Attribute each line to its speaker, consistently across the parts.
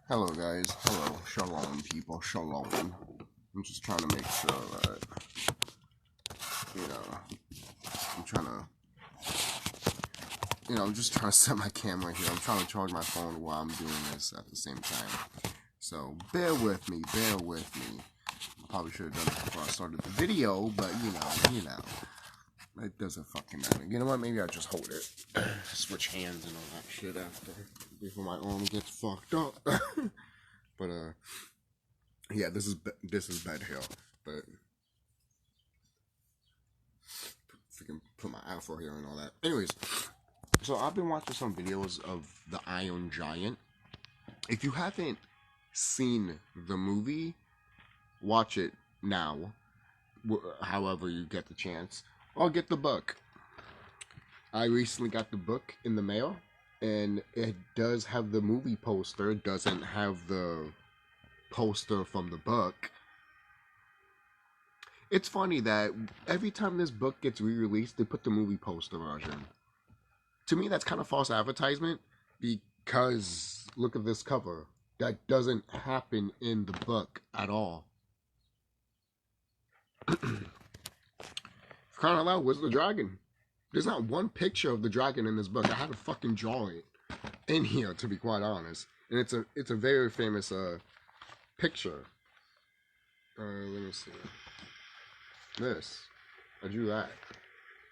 Speaker 1: Hello guys, hello, shalom people, shalom. I'm just trying to make sure that, I'm just trying to set my camera here. I'm trying to charge my phone while I'm doing this at the same time. So, bear with me. Probably should have done it before I started the video, but you know. It doesn't fucking matter. You know what? Maybe I'll just hold it. Switch hands and all that shit after. Before my arm gets fucked up. But, yeah, this is bed hill. But, freaking put my afro here and all that. Anyways, so I've been watching some videos of the Iron Giant. If you haven't seen the movie, watch it now. However you get the chance. Or get the book. I recently got the book in the mail, and it does have the movie poster. It doesn't have the poster from the book. It's funny that every time this book gets re-released, they put the movie poster version. To me, that's kind of false advertisement, because look at this cover. That doesn't happen in the book at all. Crying out loud, where's the dragon? There's not one picture of the dragon in this book. I had to fucking draw it in here, to be quite honest. And it's a very famous picture. Let me see. This. I drew that.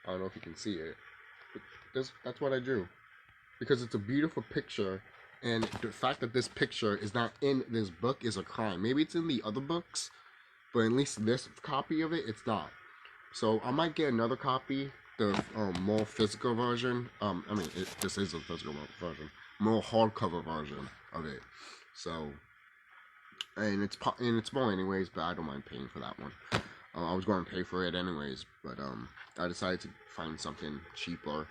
Speaker 1: I don't know if you can see it. But that's what I drew. Because it's a beautiful picture, and the fact that this picture is not in this book is a crime. Maybe it's in the other books, but at least this copy of it, it's not. So I might get another copy, the more physical version. This is a physical version, more hardcover version of it. So, and it's more anyways, but I don't mind paying for that one. I was going to pay for it anyways, but I decided to find something cheaper,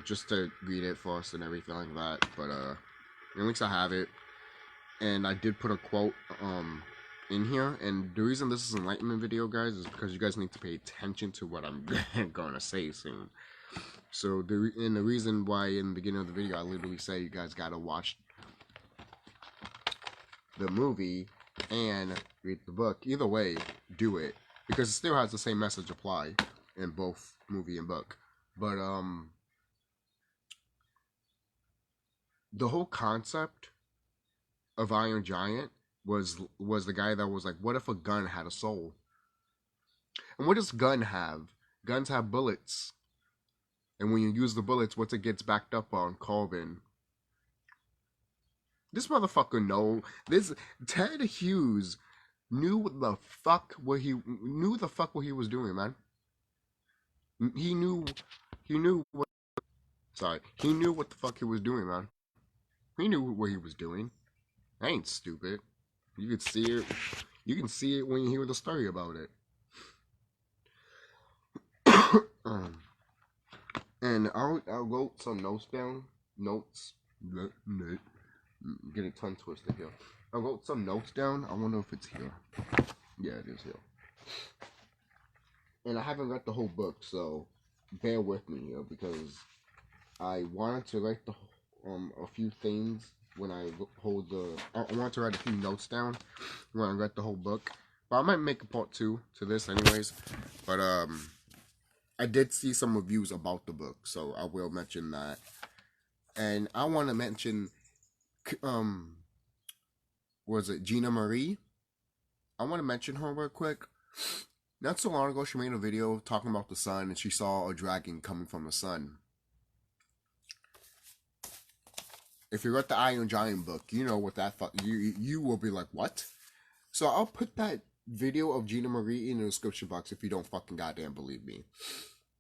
Speaker 1: just to read it first and everything like that. But at least I have it, and I did put a quote in here, and the reason this is an Enlightenment video, guys, is because you guys need to pay attention to what I'm gonna say soon. So the reason why in the beginning of the video I literally say you guys gotta watch the movie and read the book. Either way, do it, because it still has the same message apply in both movie and book. But the whole concept of Iron Giant was the guy that was like, what if a gun had a soul? And what does gun have? Guns have bullets. And when you use the bullets, what's it gets backed up on? Carbon. This motherfucker this Ted Hughes knew the fuck what he was doing, man. He knew what the fuck he was doing, man. He knew what he was doing. I ain't stupid. You can see it. You can see it when you hear the story about it. And I wrote some notes down. Getting tongue twisted here. I wrote some notes down. I wonder if it's here. Yeah, it is here. And I haven't read the whole book, so bear with me here, because I wanted to write a few things when I want to write a few notes down when I read the whole book. But I might make a part 2 to this anyways. But I did see some reviews about the book, so I will mention that. And I want to mention was it Gina Marie? I want to mention her real quick. Not so long ago, she made a video talking about the sun, and she saw a dragon coming from the sun. If you read the Iron Giant book, you know what that you will be like, what? So I'll put that video of Gina Marie in the description box if you don't fucking goddamn believe me.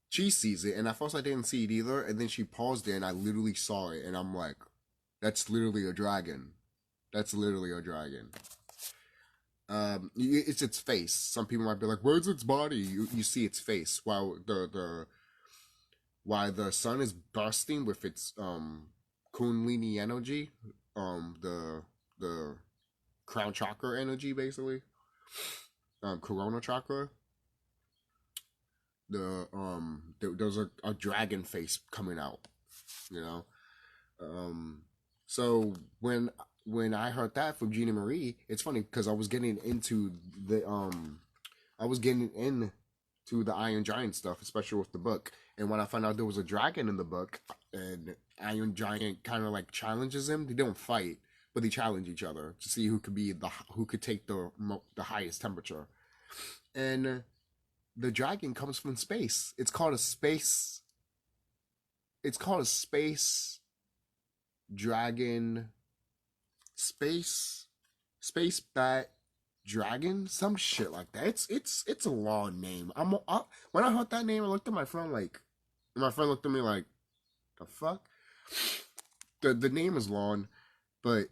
Speaker 1: She sees it, and at first I didn't see it either, and then she paused it, and I literally saw it, and I'm like, that's literally a dragon. That's literally a dragon. It's its face. Some people might be like, where's its body? You see its face while the sun is bursting with its Kundalini energy, the crown chakra energy, basically, corona chakra. There's a dragon face coming out, you know. So when when I heard that from Gina Marie, it's funny because the I was getting into the Iron Giant stuff, especially with the book. And when I found out there was a dragon in the book, and Iron Giant kind of like challenges him, they don't fight, but they challenge each other to see who could take the highest temperature. And the dragon comes from space. It's called a space. It's called a space dragon. Space bat dragon, some shit like that. It's a long name. When I heard that name, I looked at my friend like, and my friend looked at me like, the fuck. The name is long, but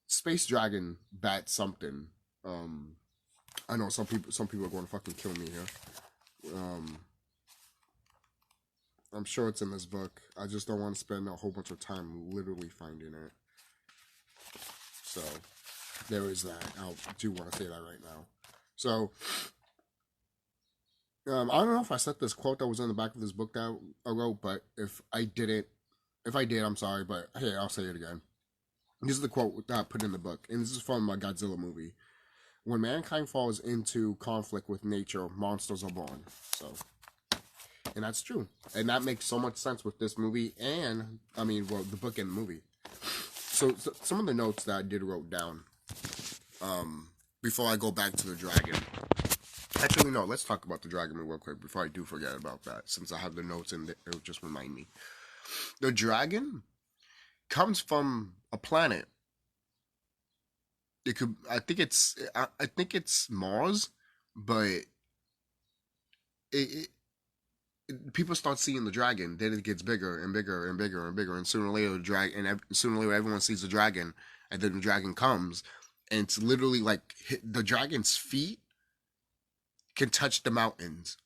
Speaker 1: space dragon bat something. I know some people are going to fucking kill me here. I'm sure it's in this book. I just don't want to spend a whole bunch of time literally finding it. So, there is that. I do want to say that right now. So, I don't know if I said this quote that was in the back of this book that I wrote, but if I did, I'm sorry, but hey, I'll say it again. This is the quote that I put in the book, and this is from a Godzilla movie. When mankind falls into conflict with nature, monsters are born. So, and that's true. And that makes so much sense with this movie and, the book and the movie. So some of the notes that I did wrote down, before I go back to the dragon. Actually, no, let's talk about the dragon real quick before I do forget about that, since I have the notes and it'll just remind me. The dragon comes from a planet. I think it's Mars, but people start seeing the dragon, then it gets bigger and bigger and bigger and bigger, and sooner or later everyone sees the dragon, and then the dragon comes, and it's literally like the dragon's feet can touch the mountains.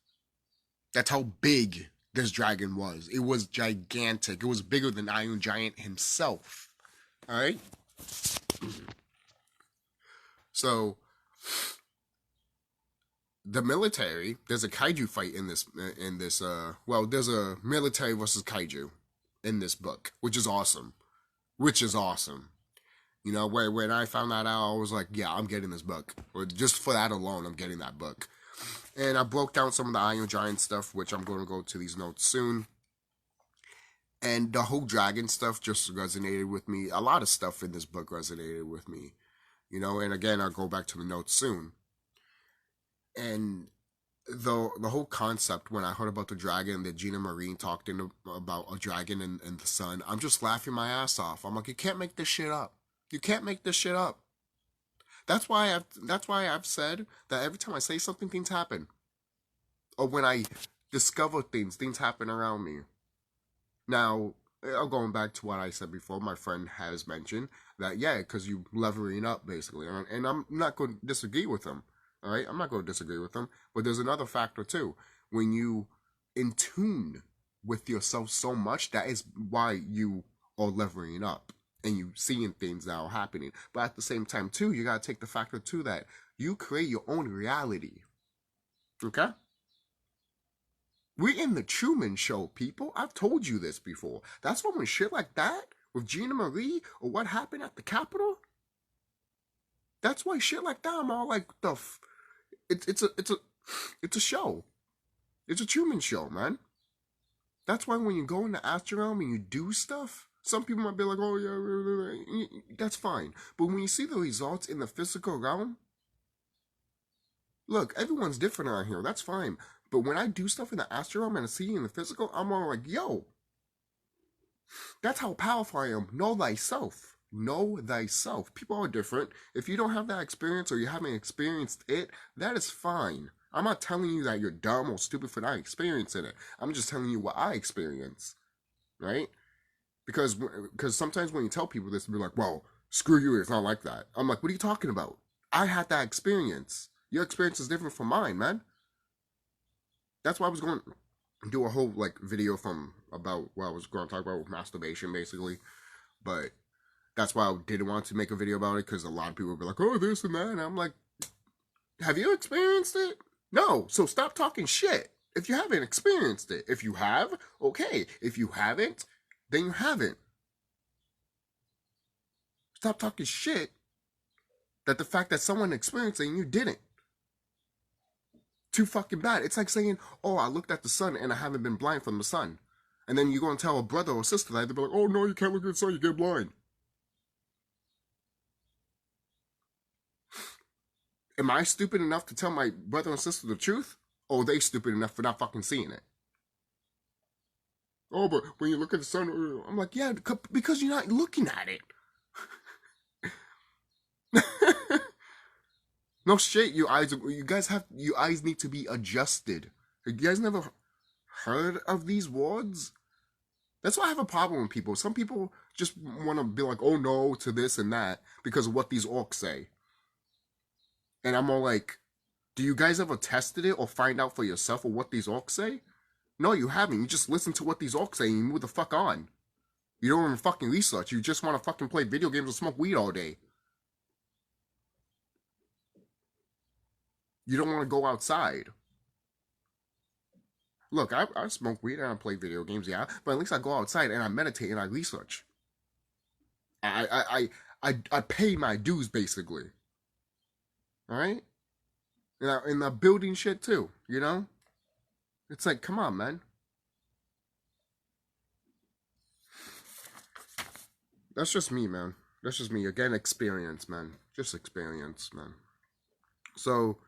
Speaker 1: That's how big this dragon was. It was gigantic. It was bigger than Iron Giant himself. All right. So, the military, there's a kaiju fight in this, there's a military versus kaiju in this book, which is awesome. You know, when I found that out, I was like, yeah, I'm getting this book. Or just for that alone, I'm getting that book. And I broke down some of the Iron Giant stuff, which I'm going to go to these notes soon. And the whole dragon stuff just resonated with me. A lot of stuff in this book resonated with me. You know, and again, I'll go back to the notes soon. And the whole concept, when I heard about the dragon that Gina Marine talked about a dragon and the sun, I'm just laughing my ass off. I'm like, you can't make this shit up. You can't make this shit up. That's why I've said that every time I say something, things happen. Or when I discover things happen around me. Now, going back to what I said before, my friend has mentioned that, yeah, because you leveling up, basically. And I'm not going to disagree with him. All right? I'm not going to disagree with him. But there's another factor, too. When you in tune with yourself so much, that is why you are leveling up. And you seeing things that are happening. But at the same time, too, you got to take the factor, too, that you create your own reality. Okay? We're in the Truman Show, people. I've told you this before. That's why when shit like that, with Gina Marie, or what happened at the Capitol, that's why shit like that, I'm all like, it's a show. It's a Truman Show, man. That's why when you go in the astral realm and you do stuff, some people might be like, oh, yeah, that's fine. But when you see the results in the physical realm, look, everyone's different out here. That's fine. But when I do stuff in the astral realm and I see it in the physical, I'm all like, yo, that's how powerful I am. Know thyself. Know thyself. People are different. If you don't have that experience or you haven't experienced it, that is fine. I'm not telling you that you're dumb or stupid for not experiencing it. I'm just telling you what I experience. Right? Because sometimes when you tell people this, they'll be like, well, screw you, it's not like that. I'm like, what are you talking about? I had that experience. Your experience is different from mine, man. That's why I was going to do a whole video about what I was going to talk about with masturbation, basically. But that's why I didn't want to make a video about it, because a lot of people would be like, oh, this and that. And I'm like, have you experienced it? No. So stop talking shit if you haven't experienced it. If you have, okay. If you haven't, then you haven't. Stop talking shit that the fact that someone experienced it and you didn't. Too fucking bad. It's like saying, oh, I looked at the sun and I haven't been blind from the sun. And then you go and tell a brother or sister that, they'll be like, oh no, you can't look at the sun, you get blind. Am I stupid enough to tell my brother and sister the truth? Or are they stupid enough for not fucking seeing it? Oh, but when you look at the sun, I'm like, yeah, because you're not looking at it. No shit, you guys need to be adjusted. You guys never heard of these words? That's why I have a problem with people. Some people just want to be like, oh no, to this and that because of what these orcs say. And I'm all like, do you guys ever tested it or find out for yourself or what these orcs say? No, you haven't. You just listen to what these orcs say and you move the fuck on. You don't even fucking research. You just want to fucking play video games or smoke weed all day. You don't want to go outside. Look, I smoke weed and I play video games, yeah, but at least I go outside and I meditate and I research. I pay my dues basically. All right, and the building shit too. You know, it's like, come on, man. That's just me, man. That's just me. Again, experience, man. Just experience, man. So,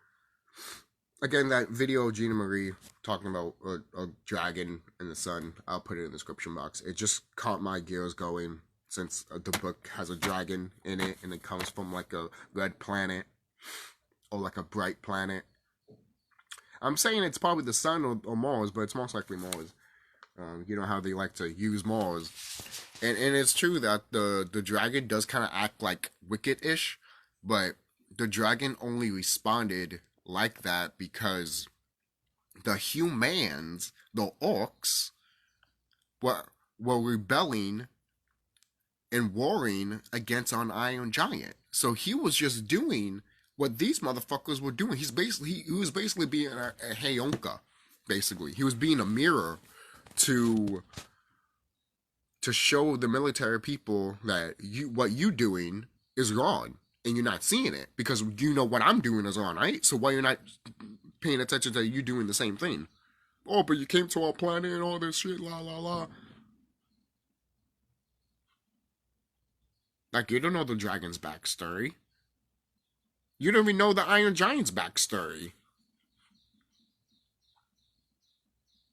Speaker 1: again, that video of Gina Marie talking about a dragon in the sun, I'll put it in the description box. It just caught my gears going since the book has a dragon in it and it comes from like a red planet or like a bright planet. I'm saying it's probably the sun or Mars, but it's most likely Mars. You know how they like to use Mars. And it's true that the dragon does kind of act like Wicked-ish, but the dragon only responded like that because the humans, the orcs, were rebelling and warring against an iron giant. So he was just doing what these motherfuckers were doing. He was basically being a Hayonka, basically. He was being a mirror to show the military people that what you doing is wrong and you're not seeing it because you know what I'm doing is wrong, right? So why you're not paying attention to you doing the same thing? Oh, but you came to our planet and all this shit, la la la. Like, you don't know the dragon's backstory. You don't even know the Iron Giant's backstory.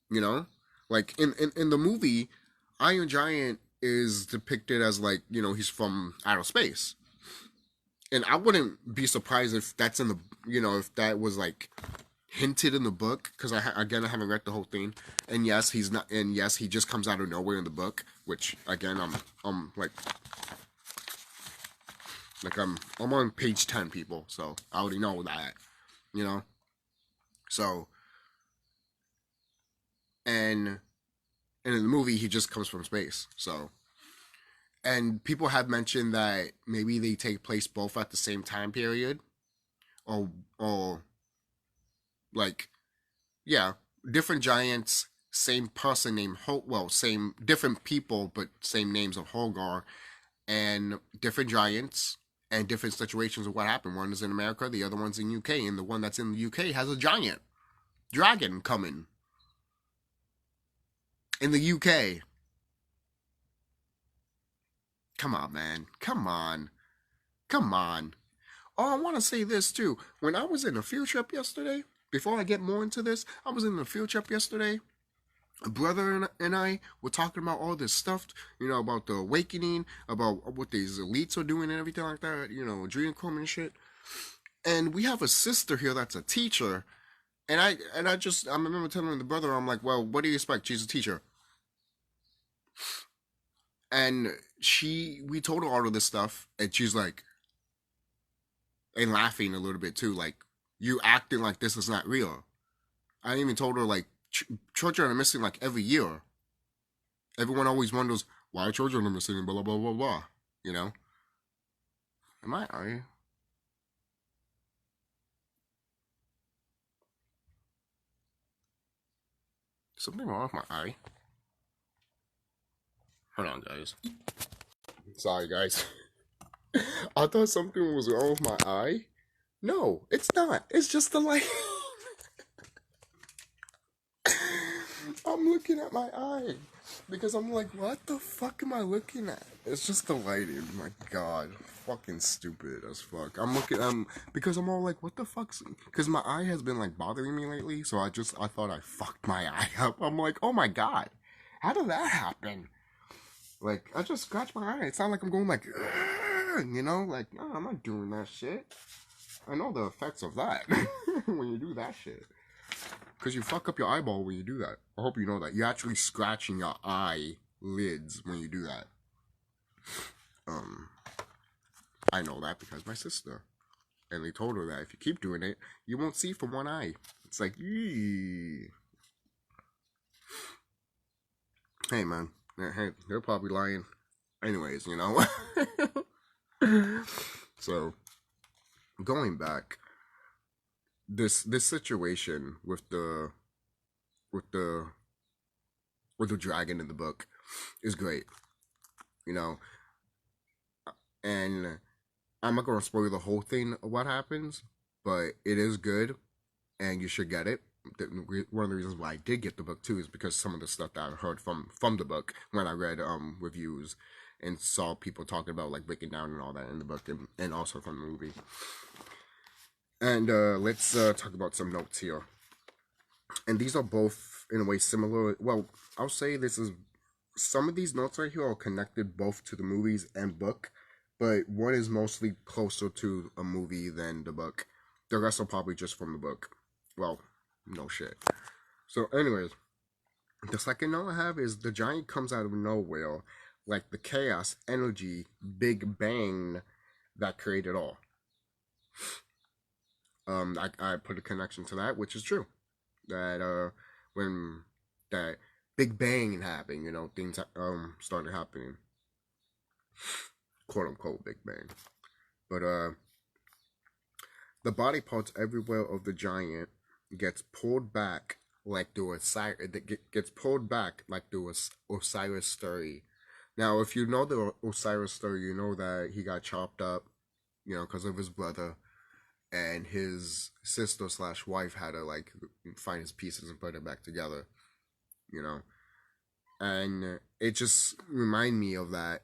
Speaker 1: You know? Like, in the movie, Iron Giant is depicted as, like, you know, he's from outer space. And I wouldn't be surprised if that's in the, you know, if that was, like, hinted in the book. Because, again, I haven't read the whole thing. And yes, he's not, and yes, he just comes out of nowhere in the book. Which, again, I'm on page 10, people. So, I already know that. You know? So, and in the movie, he just comes from space. So, and people have mentioned that maybe they take place both at the same time period, or like, yeah, different giants, same person named same different people but same names of Holgar, and different giants and different situations of what happened. One is in America, the other one's in UK, and the one that's in the UK has a giant dragon coming. In the UK. Come on, man. Come on. Come on. Oh, I want to say this too. When I was in a field trip yesterday, before I get more into this, I was in a field trip yesterday. A brother and I were talking about all this stuff, you know, about the awakening, about what these elites are doing and everything like that, you know, adrenochrome and shit. And we have a sister here that's a teacher. And I remember telling the brother, I'm like, well, what do you expect? She's a teacher. And we told her all of this stuff, and she's like, and laughing a little bit too, like, you acting like this is not real. I even told her, like, children are missing, like, every year. Everyone always wonders, why children are missing, blah, blah, blah, blah, blah, you know? Are you? Something wrong with my eye? Hold on, guys. Sorry, guys. I thought something was wrong with my eye. No, it's not. It's just the light. I'm looking at my eye because I'm like, what the fuck am I looking at? It's just the lighting. My God, fucking stupid as fuck. I'm looking. Because I'm all like, what the fuck's? Because my eye has been like bothering me lately. So I thought I fucked my eye up. I'm like, oh my God, how did that happen? Like I just scratched my eye. It's not like I'm going like, you know, like no, I'm not doing that shit. I know the effects of that when you do that shit. Because you fuck up your eyeball when you do that. I hope you know that. You're actually scratching your eyelids when you do that. I know that because my sister. And they told her that if you keep doing it, you won't see from one eye. It's like, eee. Hey, man. Hey, they're probably lying. Anyways, you know. So, going back, this situation with the dragon in the book is great, you know, and I'm not gonna spoil the whole thing of what happens, but it is good, and you should get it. One of the reasons why I did get the book too is because some of the stuff that I heard from the book when I read reviews and saw people talking about like breaking down and all that in the book, and also from the movie. And let's talk about some notes here. And these are both in a way similar. Well, I'll say this is some of these notes right here are connected both to the movies and book, but one is mostly closer to a movie than the book. The rest are probably just from the book. Well, no shit. So, anyways, the second note I have is the giant comes out of nowhere, like the chaos energy big bang that created all. I put a connection to that, which is true. That when that big bang happened, you know, things started happening, quote unquote big bang. But the body parts everywhere of the giant gets pulled back like the Osiris. Gets pulled back like the Osiris story. Now, if you know the Osiris story, you know that he got chopped up, you know, because of his brother, and his sister slash wife had to like find his pieces and put it back together, you know, and it just remind me of that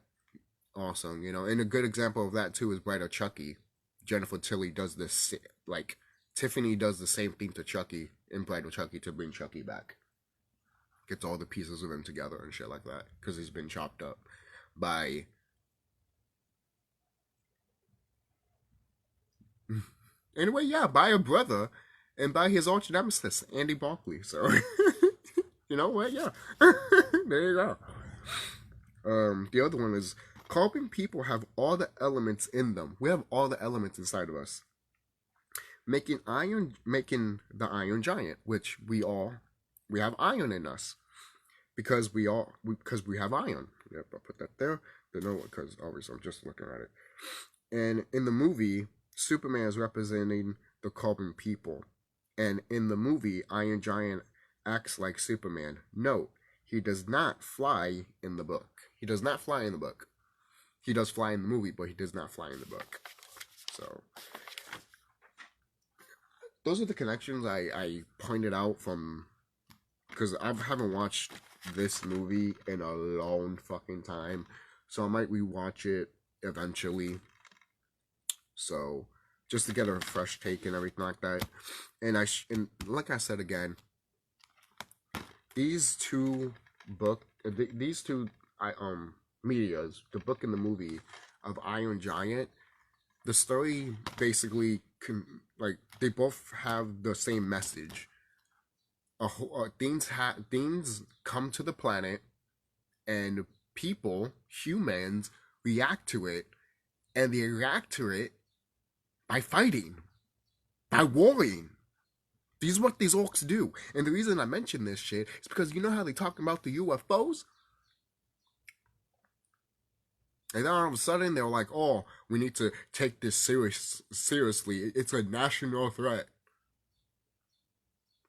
Speaker 1: also, you know, and a good example of that too is Bride of Chucky. Jennifer Tilly does this, like Tiffany does the same thing to Chucky in Bride of Chucky to bring Chucky back. Gets all the pieces of him together and shit like that because he's been chopped up by anyway, yeah, by a brother and by his arch nemesis, Andy Barkley. So, you know what? Yeah, there you go. The other one is carbon people have all the elements in them. We have all the elements inside of us, making the iron giant, which we have iron in us because we have iron. Yep, I'll put that there. The no, because obviously I'm just looking at it. And in the movie, Superman is representing the carbon people. And in the movie, Iron Giant acts like Superman. Note, he does not fly in the book. He does not fly in the book. He does fly in the movie, but he does not fly in the book. So, those are the connections I pointed out from... Because I haven't watched this movie in a long fucking time. So I might rewatch it eventually. So, just to get a fresh take and everything like that. And like I said again, these two medias, the book and the movie of Iron Giant, the story basically they both have the same message. Things come to the planet, and people, humans, react to it, and they react to it by fighting, by warring. This is what these orcs do. And the reason I mention this shit is because you know how they talk about the UFOs? And then all of a sudden they're like, oh, we need to take this seriously. It's a national threat.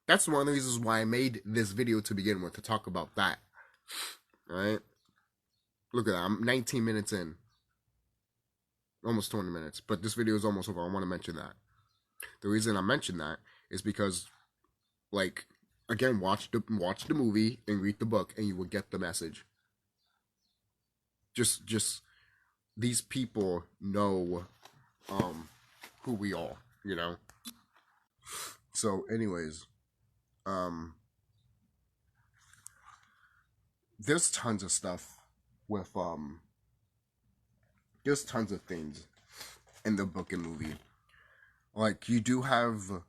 Speaker 1: That's one of the reasons why I made this video to begin with, to talk about that. Alright? Look at that, I'm 19 minutes in. Almost 20 minutes. But this video is almost over. I want to mention that. The reason I mention that is because, like, again, watch the movie and read the book, and you will get the message. Just these people know who we are, you know. So, anyways, there's tons of stuff with there's tons of things in the book and movie. Like, you do have,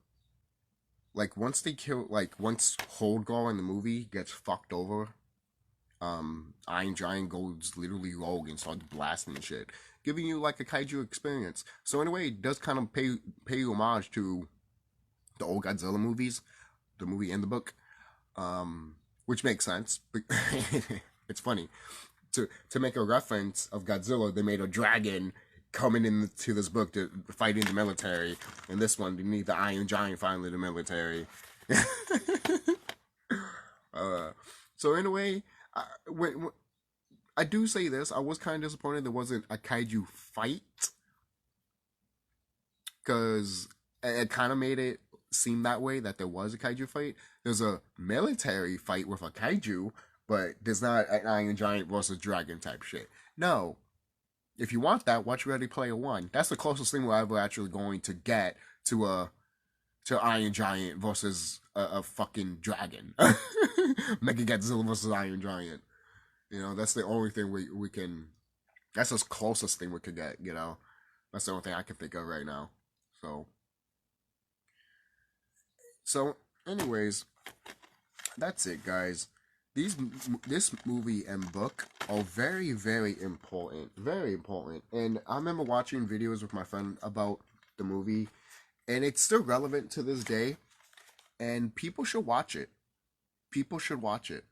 Speaker 1: like, once they kill, like, once Holdgar in the movie gets fucked over, Iron Giant goes literally rogue and starts blasting and shit, giving you like a kaiju experience. So in a way, it does kind of pay homage to the old Godzilla movies, the movie and the book, which makes sense. It's funny to make a reference of Godzilla. They made a dragon coming into this book to fight in the military, and this one they need the Iron Giant fighting in the military. So in a way, when I do say this, I was kind of disappointed there wasn't a kaiju fight, because it kind of made it seem that way, that there was a kaiju fight. There's a military fight with a kaiju, but there's not an Iron Giant versus Dragon type shit. No. If you want that, watch Ready Player One. That's the closest thing we're ever actually going to get to Iron Giant versus a fucking dragon. Mega Godzilla versus Iron Giant. You know, that's the only thing we can. That's the closest thing we could get. You know, that's the only thing I can think of right now. So, anyways, that's it, guys. This movie and book are very, very important. Very important. And I remember watching videos with my friend about the movie, and it's still relevant to this day. And people should watch it. People should watch it.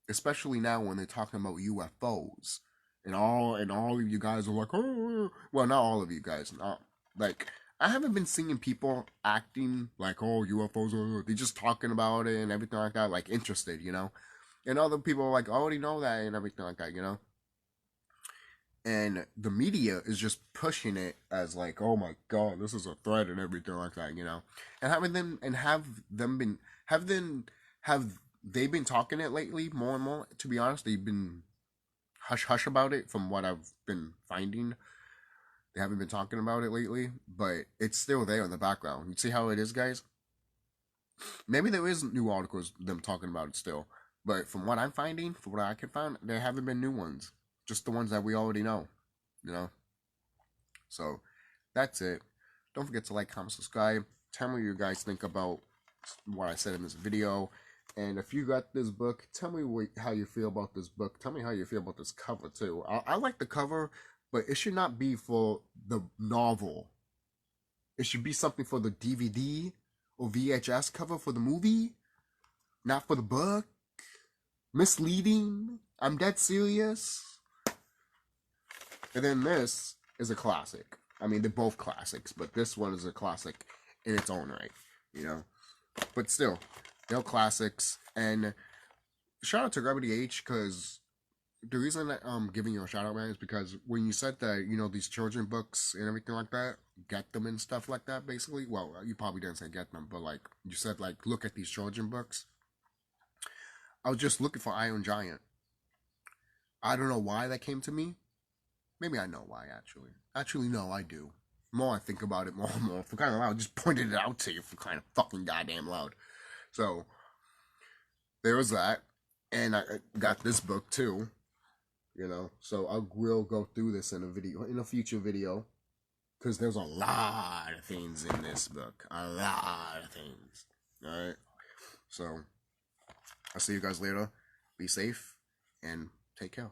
Speaker 1: Especially now when they're talking about UFOs. And all of you guys are like, oh, well, not all of you guys. Not, like, I haven't been seeing people acting like, oh, UFOs, they're just talking about it and everything like that, like, interested, you know? And other people are like, I already know that and everything like that, you know? And the media is just pushing it as like, oh my god, this is a threat and everything like that, you know? And have they been talking it lately more and more? To be honest, they've been hush about it from what I've been finding. They haven't been talking about it lately, but it's still there in the background. You see how it is, guys? Maybe there is new articles them talking about it still, but from what I'm finding, from what I can find, there haven't been new ones. Just the ones that we already know, you know? So, that's it. Don't forget to like, comment, subscribe. Tell me what you guys think about what I said in this video. And if you got this book, tell me how you feel about this book. Tell me how you feel about this cover, too. I like the cover, but it should not be for the novel. It should be something for the DVD or VHS cover for the movie, not for the book. Misleading. I'm dead serious. And then this is a classic. I mean, they're both classics, but this one is a classic in its own right, you know? But still, they're classics. And shout out to Gravity H, because the reason that I'm giving you a shout out, man, is because when you said that, you know, these children books and everything like that, get them and stuff like that, basically. Well, you probably didn't say get them, but like, you said, like, look at these children books. I was just looking for Iron Giant. I don't know why that came to me. Maybe I know why, actually. Actually, no, I do. The more I think about it, more and more. For kind of loud, just pointed it out to you for kind of fucking goddamn loud. So, there was that. And I got this book, too. You know, so I will go through this in a future video. Because there's a lot of things in this book. A lot of things. Alright? So, I'll see you guys later. Be safe, and take care.